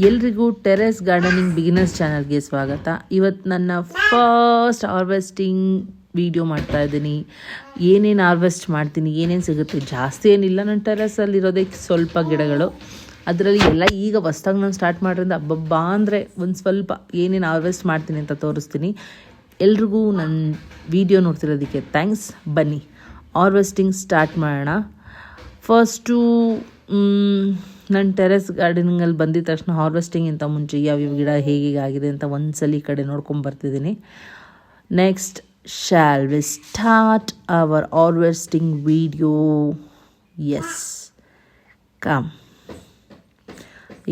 ಎಲ್ರಿಗೂ terrace gardening beginners ಚಾನಲ್ಗೆ ಸ್ವಾಗತ. ಇವತ್ತು ನನ್ನ ಫಸ್ಟ್ ಹಾರ್ವೆಸ್ಟಿಂಗ್ ವಿಡಿಯೋ ಮಾಡ್ತಾ ಇದ್ದೀನಿ. ಏನೇನು ಹಾರ್ವೆಸ್ಟ್ ಮಾಡ್ತೀನಿ, ಏನೇನು ಸಿಗುತ್ತೆ, ಜಾಸ್ತಿ ಏನಿಲ್ಲ. ನನ್ನ ಟೆರೆಸಲ್ಲಿರೋದೇ ಸ್ವಲ್ಪ ಗಿಡಗಳು, ಅದರಲ್ಲಿ ಎಲ್ಲ ಈಗ ಹೊಸ್ದಾಗಿ ನಾನು ಸ್ಟಾರ್ಟ್ ಮಾಡೋದ್ರಿಂದ ಹಬ್ಬಬ್ಬಾ ಅಂದರೆ ಒಂದು ಸ್ವಲ್ಪ ಏನೇನು ಹಾರ್ವೆಸ್ಟ್ ಮಾಡ್ತೀನಿ ಅಂತ ತೋರಿಸ್ತೀನಿ. ಎಲ್ರಿಗೂ ನನ್ನ ವಿಡಿಯೋ ನೋಡ್ತಿರೋದಕ್ಕೆ ಥ್ಯಾಂಕ್ಸ್. ಬನ್ನಿ ಹಾರ್ವೆಸ್ಟಿಂಗ್ ಸ್ಟಾರ್ಟ್ ಮಾಡೋಣ. ಫಸ್ಟು ನನ್ನ ಟೆರೆಸ್ ಗಾರ್ಡನಿಂಗಲ್ಲಿ ಬಂದಿದ ತಕ್ಷಣ ಹಾರ್ವೆಸ್ಟಿಂಗಿಂತ ಮುಂಚೆ ಯಾವ್ಯಾವ ಗಿಡ ಹೇಗೆ ಆಗಿದೆ ಅಂತ ಒಂದ್ಸಲ ಈ ಕಡೆ ನೋಡ್ಕೊಂಬರ್ತಿದ್ದೀನಿ. Next shall we start our harvesting video. Yes, come.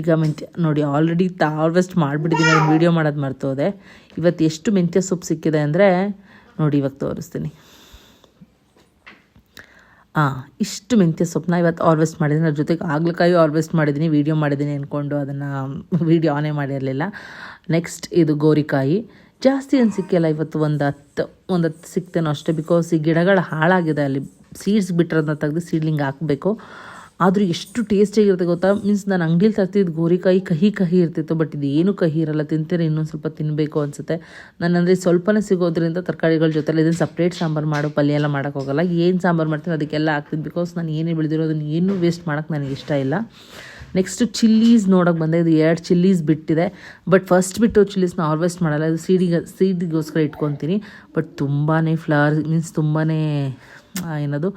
ಈಗ ಮೆಂತ್ಯ ನೋಡಿ, ಆಲ್ರೆಡಿ ಹಾರ್ವೆಸ್ಟ್ ಮಾಡಿಬಿಟ್ಟಿದ್ದೀನಿ. ನಾನು ವೀಡಿಯೋ ಮಾಡೋದು ಮರ್ತೋದೆ. ಇವತ್ತು ಎಷ್ಟು ಮೆಂತ್ಯ ಸೊಪ್ಪು ಸಿಕ್ಕಿದೆ ಅಂದರೆ ನೋಡಿ, ಇವಾಗ ತೋರಿಸ್ತೀನಿ. ಇಷ್ಟು ಮೆಂತ್ಯ ಸೊಪ್ಪನ್ನ ಇವತ್ತು ಹಾರ್ವೆಸ್ಟ್ ಮಾಡಿದ್ದೀನಿ. ಅದ್ರ ಜೊತೆಗೆ ಆಗ್ಲಕಾಯಿ ಹಾರ್ವೆಸ್ಟ್ ಮಾಡಿದ್ದೀನಿ, ವೀಡಿಯೋ ಮಾಡಿದ್ದೀನಿ ಅಂದ್ಕೊಂಡು ಅದನ್ನು ವೀಡಿಯೋ ಆನೇ ಮಾಡಿರಲಿಲ್ಲ. ನೆಕ್ಸ್ಟ್ ಇದು ಗೋರಿಕಾಯಿ. ಜಾಸ್ತಿ ಏನು ಸಿಕ್ಕಿಲ್ಲ ಇವತ್ತು, ಒಂದು ಹತ್ತು ಸಿಕ್ತೇನೋ ಅಷ್ಟೇ. ಬಿಕಾಸ್ ಈ ಗಿಡಗಳು ಹಾಳಾಗಿದೆ, ಅಲ್ಲಿ ಸೀಡ್ಸ್ ಬಿಟ್ಟಿರೋದನ್ನ ತೆಗೆದು ಸೀಡ್ಲಿಂಗ್ ಹಾಕಬೇಕು. ಆದರೂ ಎಷ್ಟು ಟೇಸ್ಟಿಯಾಗಿರುತ್ತೆ ಗೊತ್ತಾ. ಮೀನ್ಸ್ ನಾನು ಅಂಗಡಿಲಿ ತರ್ತಿದ್ದು ಗೋರಿಕಾಯಿ ಕಹಿ ಇರ್ತಿತ್ತು, ಬಟ್ ಇದು ಏನು ಕಹಿ ಇರಲ್ಲ. ತಿಂತೀರಿ ಇನ್ನೊಂದು ಸ್ವಲ್ಪ ತಿನ್ನಬೇಕು ಅನಿಸುತ್ತೆ. ನಾನಂದರೆ ಸ್ವಲ್ಪನೇ ಸಿಗೋದ್ರಿಂದ ತರಕಾರಿಗಳ ಜೊತೆಲಿ ಇದನ್ನು ಸಪ್ರೇಟ್ ಸಾಂಬಾರು ಮಾಡು, ಪಲ್ಯ ಎಲ್ಲ ಮಾಡೋಕ್ಕೋಗಲ್ಲ. ಏನು ಸಾಂಬಾರು ಮಾಡ್ತೀನಿ ಅದಕ್ಕೆಲ್ಲ ಹಾಕ್ತೀನಿ. ಬಿಕಾಸ್ ನಾನು ಏನೇ ಬೆಳೆದಿರೋದನ್ನು ಏನೂ ವೇಸ್ಟ್ ಮಾಡೋಕ್ಕೆ ನನಗೆ ಇಷ್ಟ ಇಲ್ಲ. ನೆಕ್ಸ್ಟು ಚಿಲ್ಲೀಸ್ ನೋಡೋಕೆ ಬಂದೆ. ಇದು 2 ಚಿಲ್ಲೀಸ್ ಬಿಟ್ಟಿದೆ, ಬಟ್ ಫಸ್ಟ್ ಬಿಟ್ಟು ಚಿಲ್ಲೀಸ್ನ ಹಾರ್ವೆಸ್ಟ್ ಮಾಡಲ್ಲ. ಇದು ಸೀಡಿಗೋಸ್ಕರ ಇಟ್ಕೊತೀನಿ. ಬಟ್ ತುಂಬಾ ಫ್ಲವರ್, ಮೀನ್ಸ್ ತುಂಬಾ ಏನದು,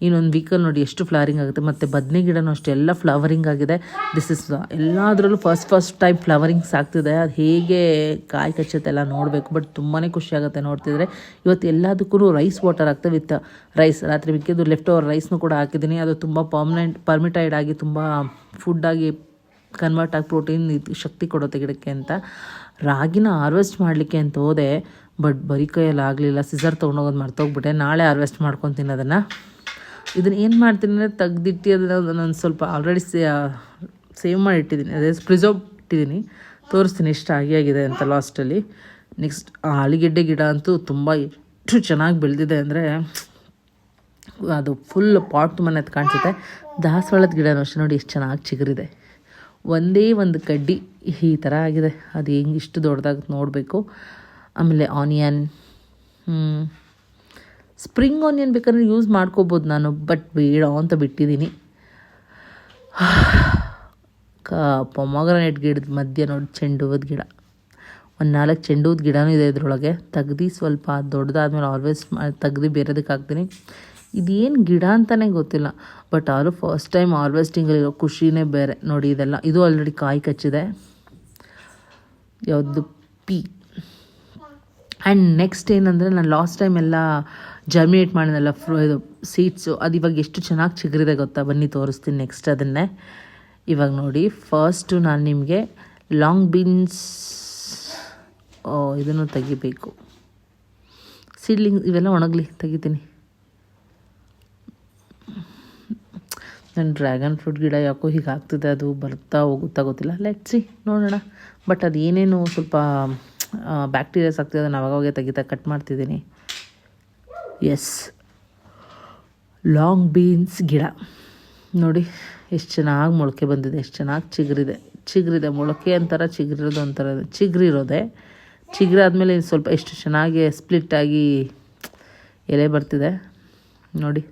ಇನ್ನೊಂದು ವೀಕಲ್ಲಿ ನೋಡಿ ಎಷ್ಟು ಫ್ಲವರಿಂಗ್ ಆಗುತ್ತೆ. ಮತ್ತು ಬದನೆ ಗಿಡನೂ ಅಷ್ಟೇ ಎಲ್ಲ ಫ್ಲವರಿಂಗ್ ಆಗಿದೆ. ದಿಸ್ ಇಸ್ ಎಲ್ಲದರಲ್ಲೂ ಫಸ್ಟ್ ಟೈಮ್ ಫ್ಲವರಿಂಗ್ಸ್ ಆಗ್ತಿದೆ. ಅದು ಹೇಗೆ ಕಾಯಿ ಕಚ್ಚುತ್ತೆ ಎಲ್ಲ ನೋಡಬೇಕು. ಬಟ್ ತುಂಬಾ ಖುಷಿಯಾಗುತ್ತೆ ನೋಡ್ತಿದ್ರೆ. ಇವತ್ತು ಎಲ್ಲದಕ್ಕೂ ರೈಸ್ ವಾಟರ್ ಆಗ್ತದೆ ವಿತ್ ರೈಸ್. ರಾತ್ರಿ ಮಿಕ್ಕಿದ್ದು ಲೆಫ್ಟ್ ಓವರ್ ರೈಸ್ನೂ ಕೂಡ ಹಾಕಿದ್ದೀನಿ. ಅದು ತುಂಬ ಪರ್ಮಿಟೈಡ್ ಆಗಿ ತುಂಬ ಫುಡ್ಡಾಗಿ ಕನ್ವರ್ಟ್ ಆಗಿ ಪ್ರೋಟೀನ್ ಶಕ್ತಿ ಕೊಡುತ್ತೆ ಗಿಡಕ್ಕೆ ಅಂತ. ರಾಗಿನ ಹಾರ್ವೆಸ್ಟ್ ಮಾಡಲಿಕ್ಕೆ ಅಂತ ಹೋದೆ, ಬಟ್ ಬರೀ ಕೈಯಲ್ಲಿ ಆಗಲಿಲ್ಲ. ಸಿಸರ್ ತೊಗೊಂಡೋಗೋದು ಮರ್ತೋಗ್ಬಿಟ್ಟೆ. ನಾಳೆ ಹಾರ್ವೆಸ್ಟ್ ಮಾಡ್ಕೊತೀನಿ ಅದನ್ನು. ಇದನ್ನು ಏನು ಮಾಡ್ತೀನಿ ಅಂದರೆ ತೆಗ್ದಿಟ್ಟು ಅದನ್ನು ನಾನು ಸ್ವಲ್ಪ ಆಲ್ರೆಡಿ ಸೇವ್ ಮಾಡಿ ಇಟ್ಟಿದ್ದೀನಿ, ಅದೇ ಪ್ರಿಸರ್ವ್ ಇಟ್ಟಿದ್ದೀನಿ. ತೋರಿಸ್ತೀನಿ ಎಷ್ಟು ಆಗಿದೆ ಅಂತ ಲಾಸ್ಟಲ್ಲಿ. ನೆಕ್ಸ್ಟ್ ಆಲೂಗೆಡ್ಡೆ ಗಿಡ ಅಂತೂ ತುಂಬ ಎಷ್ಟು ಚೆನ್ನಾಗಿ ಬೆಳೆದಿದೆ ಅಂದರೆ ಅದು ಫುಲ್ ಪಾಟ್ ಮನೆ ಕಾಣಿಸುತ್ತೆ. ದಾಸವಾಳದ ಗಿಡನೂ ಅಷ್ಟೇ ನೋಡಿ ಎಷ್ಟು ಚೆನ್ನಾಗಿ ಚಿಗುರಿದೆ. ಒಂದೇ ಒಂದು ಕಡ್ಡಿ ಈ ಥರ ಆಗಿದೆ. ಅದು ಹೆಂಗೆ ಇಷ್ಟು ದೊಡ್ಡದಾಗಿ ನೋಡಬೇಕು. ಆಮೇಲೆ ಆನಿಯನ್, ಸ್ಪ್ರಿಂಗ್ ಆನಿಯನ್ ಬೇಕಾದ್ರೆ ಯೂಸ್ ಮಾಡ್ಕೋಬೋದು ನಾನು, ಬಟ್ ಬೇಡ ಅಂತ ಬಿಟ್ಟಿದ್ದೀನಿ. ಪೊಮೊಗ್ರನೇಟ್ ಗಿಡದ ಮಧ್ಯೆ ನೋಡಿ ಚೆಂಡು ಹೂವದ ಗಿಡ, ಒಂದು 4 ಚೆಂಡು ಹೂವದ ಗಿಡನೂ ಇದೆ ಇದರೊಳಗೆ. ತೆಗ್ದು ಸ್ವಲ್ಪ ದೊಡ್ಡದಾದ್ಮೇಲೆ ಹಾರ್ವೆಸ್ಟ್ ಮಾಡಿ ತೆಗ್ದು ಬೇರೆದಕ್ಕೆ ಹಾಕ್ತೀನಿ. ಇದೇನು ಗಿಡ ಅಂತಲೇ ಗೊತ್ತಿಲ್ಲ, ಬಟ್ ಆದರೂ ಫಸ್ಟ್ ಟೈಮ್ ಹಾರ್ವೆಸ್ಟಿಂಗಲ್ಲಿರೋ ಖುಷಿನೇ ಬೇರೆ ನೋಡಿ. ಇದೆಲ್ಲ ಇದು ಆಲ್ರೆಡಿ ಕಾಯಿ ಕಚ್ಚಿದೆ. ಯಾವುದು ಪೀ. ಆ್ಯಂಡ್ ನೆಕ್ಸ್ಟ್ ಏನಂದರೆ, ನಾನು ಲಾಸ್ಟ್ ಟೈಮ್ ಎಲ್ಲ ಜರ್ಮಿನೇಟ್ ಮಾಡಿದ್ನಲ್ಲ ಇದು ಸೀಡ್ಸು, ಅದು ಇವಾಗ ಎಷ್ಟು ಚೆನ್ನಾಗಿ ಚಿಗುರಿದೆ ಗೊತ್ತಾ. ಬನ್ನಿ ತೋರಿಸ್ತೀನಿ ನೆಕ್ಸ್ಟ್ ಅದನ್ನೇ. ಇವಾಗ ನೋಡಿ, ಫಸ್ಟು ನಾನು ನಿಮಗೆ ಲಾಂಗ್ ಬೀನ್ಸ್ ಇದನ್ನು ತೆಗಿಬೇಕು. ಸೀಡ್ಲಿಂಗ್ ಇವೆಲ್ಲ ಒಣಗಲಿ ತೆಗಿತೀನಿ. ನನ್ನ ಡ್ರ್ಯಾಗನ್ ಫ್ರೂಟ್ ಗಿಡ ಯಾಕೋ ಹೀಗೆ ಆಗ್ತಿದೆ, ಅದು ಬರ್ತಾ ಹೋಗುತ್ತಾ ಗೊತ್ತಿಲ್ಲ. ಲೆಟ್ಸಿ ನೋಡೋಣ. ಬಟ್ ಅದು ಏನೇನು ಸ್ವಲ್ಪ ಬ್ಯಾಕ್ಟೀರಿಯಾಸ್ ಆಗ್ತಿದೆ, ಅದನ್ನು ಅವಾಗವಾಗೆ ತೆಗಿತಾ ಕಟ್ ಮಾಡ್ತಿದ್ದೀನಿ. ಎಸ್, ಲಾಂಗ್ ಬೀನ್ಸ್ ಗಿಡ ನೋಡಿ ಎಷ್ಟು ಚೆನ್ನಾಗಿ ಮೊಳಕೆ ಬಂದಿದೆ, ಎಷ್ಟು ಚೆನ್ನಾಗಿ ಚಿಗುರಿದೆ. ಮೊಳಕೆ ಅಂತಾರೆ, ಚಿಗುರಿರೋದು ಅಂತಾರೆ. ಚಿಗುರಿರೋದೆ. ಚಿಗುರಾದ್ಮೇಲೆ ಸ್ವಲ್ಪ ಎಷ್ಟು ಚೆನ್ನಾಗಿ ಸ್ಪ್ಲಿಟ್ಟಾಗಿ ಎಲೆ ಬರ್ತಿದೆ ನೋಡಿ.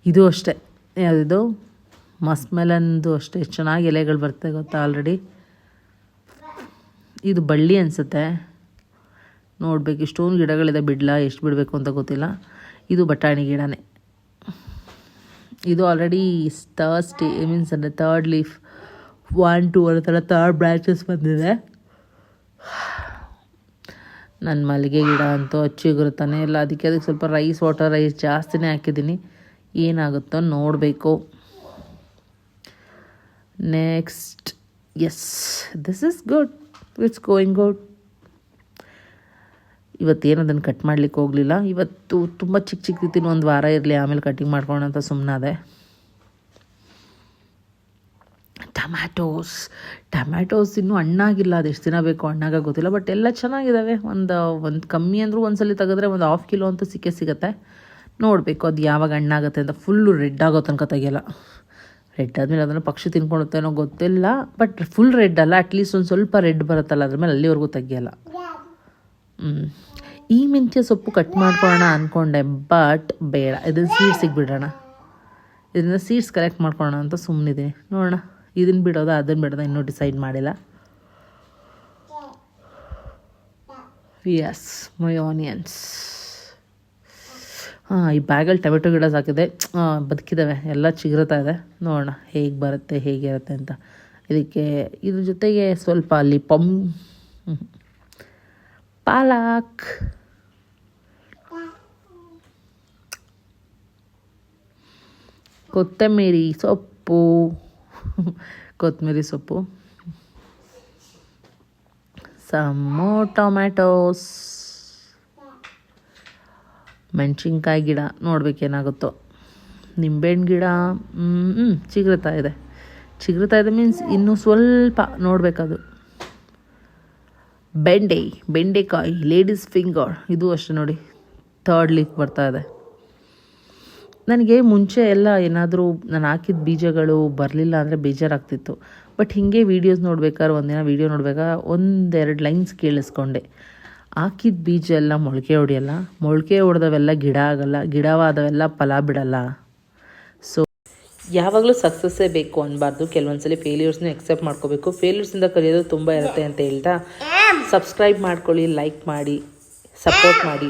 ಇದು ಅಷ್ಟೇ, ಯಾವುದಿದು ಮಸ್ಮೆಲನ್ದು ಅಷ್ಟೇ ಎಷ್ಟು ಚೆನ್ನಾಗಿ ಎಲೆಗಳು ಬರ್ತದೆ ಗೊತ್ತಾ. ಆಲ್ರೆಡಿ ಇದು ಬಳ್ಳಿ ಅನಿಸುತ್ತೆ, ನೋಡಬೇಕು. ಇಷ್ಟೊಂದು ಗಿಡಗಳಿದೆ, ಬಿಡಲ ಎಷ್ಟು ಬಿಡಬೇಕು ಅಂತ ಗೊತ್ತಿಲ್ಲ. ಇದು ಬಟಾಣಿ ಗಿಡನೇ. ಇದು ಆಲ್ರೆಡಿ ಮೀನ್ಸ್ ಅಂದರೆ 3rd ಲೀಫ್ 1 2 ಅನ್ನೋ ಥರ 3rd ಬ್ರ್ಯಾಂಚಸ್ ಬಂದಿದೆ. ನನ್ನ ಮಲ್ಲಿಗೆ ಗಿಡ ಅಂತೂ ಚಿಗುರುತ್ತಾನೆ ಇಲ್ಲ. ಅದಕ್ಕೆ ಸ್ವಲ್ಪ ರೈಸ್ ಜಾಸ್ತಿನೇ ಹಾಕಿದ್ದೀನಿ. ಏನಾಗುತ್ತೋ ನೋಡಬೇಕು. Next, yes, this is good, it's going good. ಇವತ್ತೇನು ಅದನ್ನು ಕಟ್ ಮಾಡಲಿಕ್ಕೆ ಹೋಗಲಿಲ್ಲ. ಇವತ್ತು ತುಂಬ ಚಿಕ್ಕ ಒಂದು ವಾರ ಇರಲಿ, ಆಮೇಲೆ ಕಟ್ಟಿಂಗ್ ಮಾಡ್ಕೊಳ್ಳೋಣ ಅಂತ ಸುಮ್ಮನಾದೆ. ಟಮ್ಯಾಟೋಸ್ ಇನ್ನೂ ಹಣ್ಣಾಗಿಲ್ಲ. ಅದೆಷ್ಟು ದಿನ ಬೇಕು ಹಣ್ಣಾಗ ಗೊತ್ತಿಲ್ಲ, ಬಟ್ ಎಲ್ಲ ಚೆನ್ನಾಗಿದ್ದಾವೆ. ಒಂದು ಕಮ್ಮಿ ಅಂದರೂ ಒಂದ್ಸಲ ತೆಗೆದ್ರೆ ಒಂದು 1/2 ಕಿಲೋ ಅಂತೂ ಸಿಗುತ್ತೆ. ನೋಡಬೇಕು ಅದು ಯಾವಾಗ ಹಣ್ಣಾಗುತ್ತೆ ಅಂತ. ಫುಲ್ಲು ರೆಡ್ ಆಗೋ ತನಕ ತೆಗಿಯಲ್ಲ. ರೆಡ್ ಆದಮೇಲೆ ಅದನ್ನು ಪಕ್ಷಿ ತಿನ್ಕೊಳುತ್ತೇನೋ ಗೊತ್ತಿಲ್ಲ, ಬಟ್ ಫುಲ್ ರೆಡ್ ಅಲ್ಲ, ಅಟ್ಲೀಸ್ಟ್ ಒಂದು ಸ್ವಲ್ಪ ರೆಡ್ ಬರುತ್ತಲ್ಲ ಅದ್ರ ಮೇಲೆ ಅಲ್ಲಿವರೆಗೂ ತೆಗಿಯಲ್ಲ. ಈ ಮೆಂತ್ಯ ಸೊಪ್ಪು ಕಟ್ ಮಾಡ್ಕೊಳ್ಳೋಣ ಅಂದ್ಕೊಂಡೆ, ಬಟ್ ಬೇಡ, ಇದನ್ನು ಸೀಡ್ಸಿಗೆ ಬಿಡೋಣ, ಇದರಿಂದ ಸೀಡ್ಸ್ ಕಲೆಕ್ಟ್ ಮಾಡ್ಕೊಳ್ಳೋಣ ಅಂತ ಸುಮ್ಮನಿದ್ದೀನಿ. ನೋಡೋಣ ಇದನ್ನು ಬಿಡೋದಾ ಅದನ್ನು ಬಿಡೋದಾ ಇನ್ನೂ ಡಿಸೈಡ್ ಮಾಡಿಲ್ಲ. ಯಸ್, ಮೈ ಆನಿಯನ್ಸ್. ಈ ಬ್ಯಾಗಲ್ಲಿ ಟೊಮೆಟೊ ಗಿಡ ಸಾಕಿದೆ, ಬದುಕಿದ್ದಾವೆ, ಎಲ್ಲ ಚಿಗುರ್ತಾ ಇದೆ. ನೋಡೋಣ ಹೇಗೆ ಬರುತ್ತೆ ಹೇಗಿರುತ್ತೆ ಅಂತ. ಇದಕ್ಕೆ ಇದ್ರ ಜೊತೆಗೆ ಸ್ವಲ್ಪ ಅಲ್ಲಿ ಪಾಲಕ್, ಕೊತ್ತಂಬರಿ ಸೊಪ್ಪು, ಸಮ್ಮು ಟೊಮ್ಯಾಟೋಸ್, ಮೆಣಸಿನ್ಕಾಯಿ ಗಿಡ ನೋಡ್ಬೇಕೇನಾಗುತ್ತೋ, ನಿಂಬೆಹಣ್ಣು ಗಿಡ ಚಿಗುರ್ತಾ ಇದೆ ಮೀನ್ಸ್ ಇನ್ನೂ ಸ್ವಲ್ಪ ನೋಡಬೇಕದು. ಬೆಂಡೆಕಾಯಿ, ಲೇಡೀಸ್ ಫಿಂಗರ್, ಇದು ಅಷ್ಟೇ ನೋಡಿ, 3rd ಲೀಫ್ ಬರ್ತಾ ಇದೆ. ನನಗೆ ಮುಂಚೆ ಎಲ್ಲ ಏನಾದರೂ ನಾನು ಹಾಕಿದ ಬೀಜಗಳು ಬರಲಿಲ್ಲ ಅಂದರೆ ಬೇಜಾರಾಗ್ತಿತ್ತು. ಬಟ್ ಹೀಗೆ ವೀಡಿಯೋಸ್ ನೋಡ್ಬೇಕಾದ್ರೆ ಒಂದಿನ ವೀಡಿಯೋ ನೋಡ್ಬೇಕಾದ್ರೆ 1-2 ಲೈನ್ಸ್ ಕೇಳಿಸ್ಕೊಂಡೆ, ಹಾಕಿದ ಬೀಜ ಎಲ್ಲ ಮೊಳಕೆ ಹೊಡೆಯಲ್ಲ, ಮೊಳಕೆ ಹೊಡೆದವೆಲ್ಲ ಗಿಡ ಆಗಲ್ಲ, ಗಿಡವಾದವೆಲ್ಲ ಫಲ ಬಿಡಲ್ಲ. ಸೊ ಯಾವಾಗಲೂ ಸಕ್ಸಸ್ಸೇ ಬೇಕು ಅನ್ನಬಾರ್ದು, ಕೆಲವೊಂದ್ಸಲಿ ಫೇಲ್ಯೂರ್ಸ್ನೂ ಎಕ್ಸೆಪ್ಟ್ ಮಾಡ್ಕೋಬೇಕು. ಫೇಲ್ಯೂರ್ಸಿಂದ ಕಲಿಯೋದು ತುಂಬ ಇರುತ್ತೆ ಅಂತ ಹೇಳ್ತಾ ಸಬ್ಸ್ಕ್ರೈಬ್ ಮಾಡ್ಕೊಳ್ಳಿ, ಲೈಕ್ ಮಾಡಿ, ಸಪೋರ್ಟ್ ಮಾಡಿ.